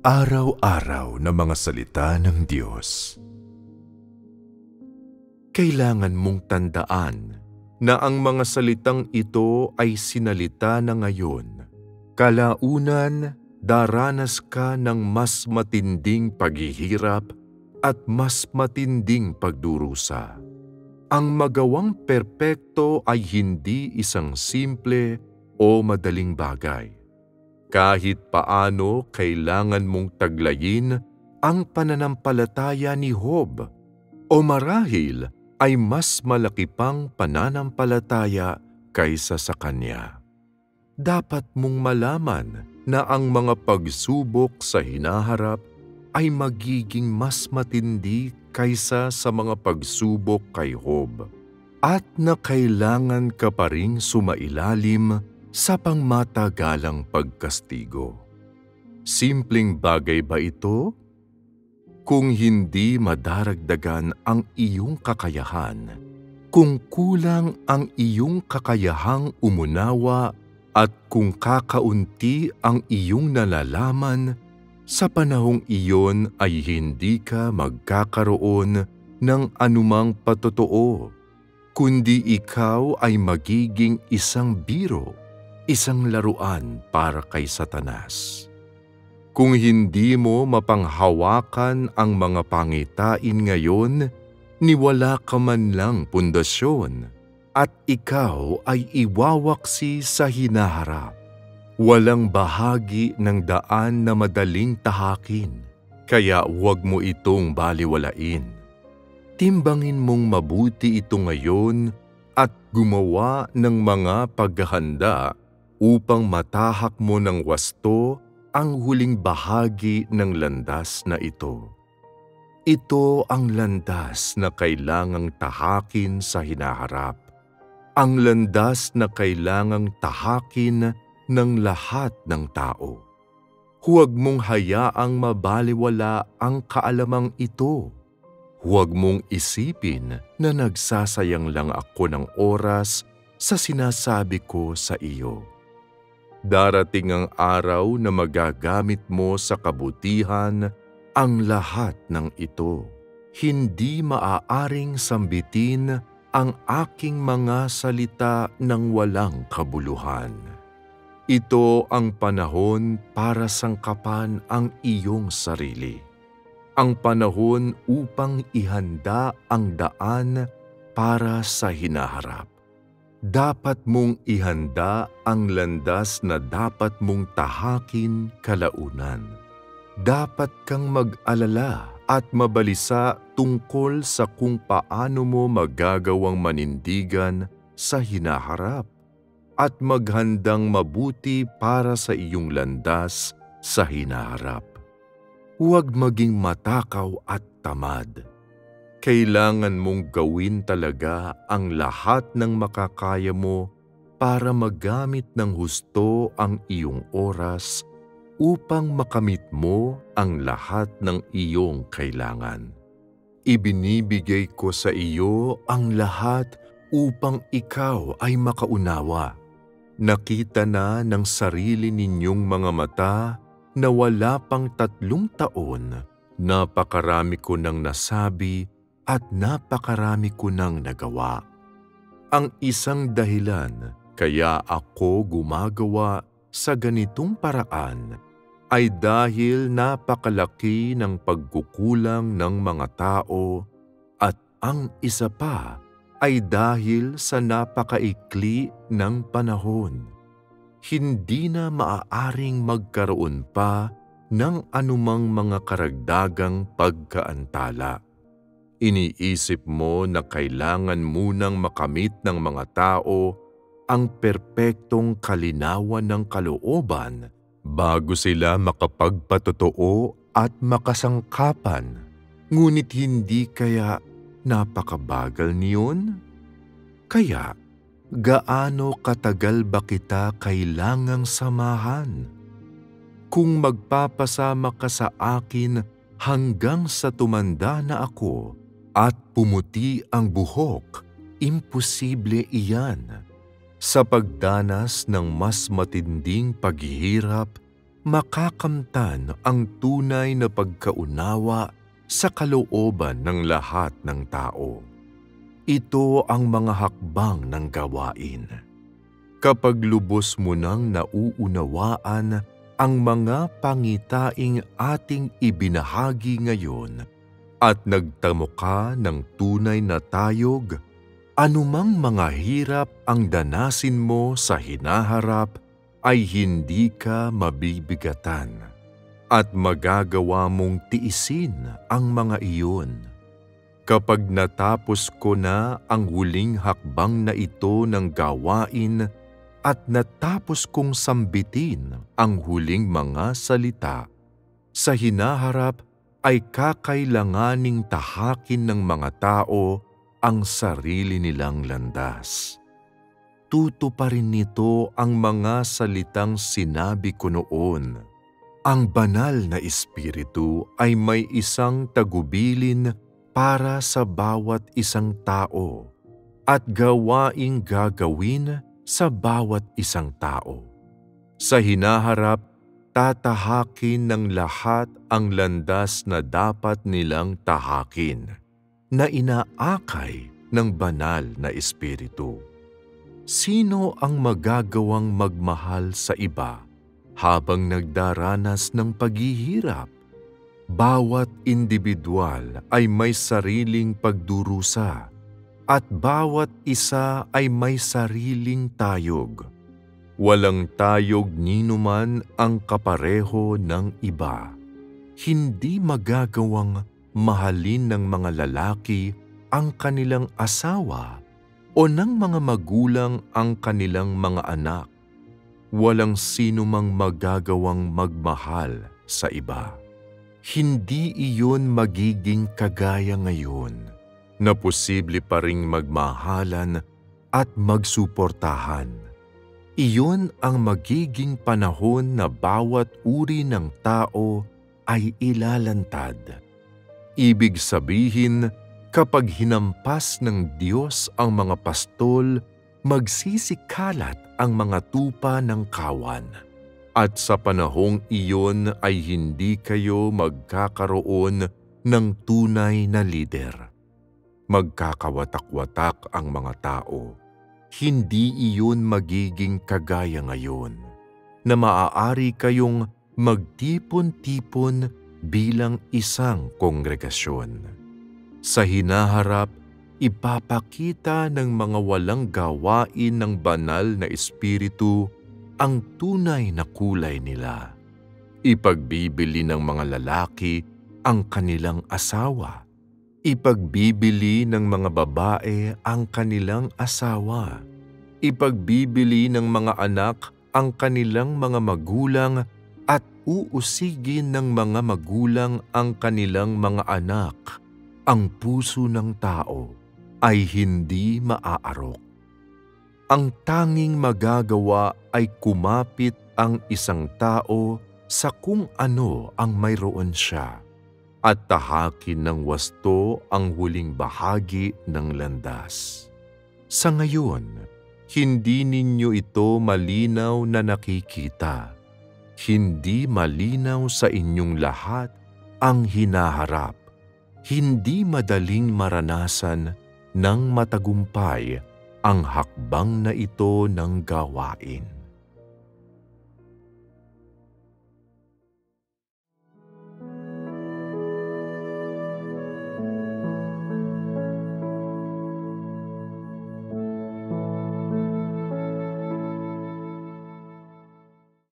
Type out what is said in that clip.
Araw-araw na mga salita ng Diyos. Kailangan mong tandaan na ang mga salitang ito ay sinalita na ngayon. Kalaunan, daranas ka ng mas matinding paghihirap at mas matinding pagdurusa. Ang magawang perpekto ay hindi isang simple o madaling bagay. Kahit paano kailangan mong taglayin ang pananampalataya ni Job, o marahil ay mas malaki pang pananampalataya kaysa sa kanya. Dapat mong malaman na ang mga pagsubok sa hinaharap ay magiging mas matindi kaysa sa mga pagsubok kay Job, at na kailangan ka pa ring sumailalim sa pangmatagalang pagkastigo. Simpleng bagay ba ito? Kung hindi madaragdagan ang iyong kakayahan, kung kulang ang iyong kakayahang umunawa at kung kakaunti ang iyong nalalaman, sa panahong iyon ay hindi ka magkakaroon ng anumang patotoo, kundi ikaw ay magiging isang biro, isang laruan para kay Satanas. Kung hindi mo mapanghawakan ang mga pangitain ngayon, niwala ka man lang pundasyon, at ikaw ay iwawaksi sa hinaharap. Walang bahagi ng daan na madaling tahakin, kaya huwag mo itong baliwalain. Timbangin mong mabuti ito ngayon at gumawa ng mga paghahanda upang matahak mo ng wasto ang huling bahagi ng landas na ito. Ito ang landas na kailangang tahakin sa hinaharap. Ang landas na kailangang tahakin ng lahat ng tao. Huwag mong hayaang mabaliwala ang kaalamang ito. Huwag mong isipin na nagsasayang lang ako ng oras sa sinasabi ko sa iyo. Darating ang araw na magagamit mo sa kabutihan ang lahat ng ito. Hindi maaaring sambitin ang aking mga salita ng walang kabuluhan. Ito ang panahon para sangkapan ang iyong sarili. Ang panahon upang ihanda ang daan para sa hinaharap. Dapat mong ihanda ang landas na dapat mong tahakin kalaunan. Dapat kang mag-alala at mabalisa tungkol sa kung paano mo magagawang manindigan sa hinaharap at maghandang mabuti para sa iyong landas sa hinaharap. Huwag maging matakaw at tamad. Kailangan mong gawin talaga ang lahat ng makakaya mo para magamit ng husto ang iyong oras upang makamit mo ang lahat ng iyong kailangan. Ibinibigay ko sa iyo ang lahat upang ikaw ay makaunawa. Nakita na ng sarili ninyong mga mata na wala pang 3 taon, napakarami ko nang nasabi at napakarami ko nang nagawa. Ang isang dahilan kaya ako gumagawa sa ganitong paraan ay dahil napakalaki ng pagkukulang ng mga tao, at ang isa pa ay dahil sa napakaikli ng panahon. Hindi na maaaring magkaroon pa ng anumang mga karagdagang pagkaantala. Iniisip mo na kailangan munang makamit ng mga tao ang perpektong kalinawan ng kalooban bago sila makapagpatotoo at makasangkapan. Ngunit hindi kaya napakabagal niyon? Kaya, gaano katagal ba kita kailangang samahan? Kung magpapasama ka sa akin hanggang sa tumanda na ako at pumuti ang buhok, imposible iyan. Sa pagdanas ng mas matinding paghihirap, makakamtan ang tunay na pagkaunawa sa kalooban ng lahat ng tao. Ito ang mga hakbang ng gawain. Kapag lubos mo nang nauunawaan ang mga pangitaing ating ibinahagi ngayon at nagtamo ka ng tunay na tayog, anumang mga hirap ang danasin mo sa hinaharap ay hindi ka mabibigatan at magagawa mong tiisin ang mga iyon. Kapag natapos ko na ang huling hakbang na ito ng gawain at natapos kong sambitin ang huling mga salita, sa hinaharap ay kakailanganing tahakin ng mga tao ang sarili nilang landas. Tutuparin nito ang mga salitang sinabi ko noon. Ang banal na Espiritu ay may isang tagubilin para sa bawat isang tao at gawaing gagawin sa bawat isang tao. Sa hinaharap, tatahakin ng lahat ang landas na dapat nilang tahakin, na inaakay ng banal na Espiritu. Sino ang magagawang magmahal sa iba habang nagdaranas ng paghihirap? Bawat individual ay may sariling pagdurusa at bawat isa ay may sariling tayog. Walang tayog ninuman ang kapareho ng iba. Hindi magagawang mahalin ng mga lalaki ang kanilang asawa o ng mga magulang ang kanilang mga anak. Walang sino mang magagawang magmahal sa iba. Hindi iyon magiging kagaya ngayon na posible pa ring magmahalan at magsuportahan. Iyon ang magiging panahon na bawat uri ng tao ay ilalantad. Ibig sabihin, kapag hinampas ng Diyos ang mga pastol, magsisikalat ang mga tupa ng kawan. At sa panahong iyon ay hindi kayo magkakaroon ng tunay na lider. Magkakawatak-watak ang mga tao. Hindi iyon magiging kagaya ngayon, na maaari kayong magtipon-tipon bilang isang kongregasyon. Sa hinaharap, ipapakita ng mga walang gawain ng banal na Espiritu ang tunay na kulay nila. Ipagbibili ng mga lalaki ang kanilang asawa. Ipagbibili ng mga babae ang kanilang asawa. Ipagbibili ng mga anak ang kanilang mga magulang at uusigin ng mga magulang ang kanilang mga anak. Ang puso ng tao ay hindi maaarok. Ang tanging magagawa ay kumapit ang isang tao sa kung ano ang mayroon siya at tahakin ng wasto ang huling bahagi ng landas. Sa ngayon, hindi ninyo ito malinaw na nakikita. Hindi malinaw sa inyong lahat ang hinaharap. Hindi madaling maranasan ng matagumpay ang hakbang na ito ng gawain.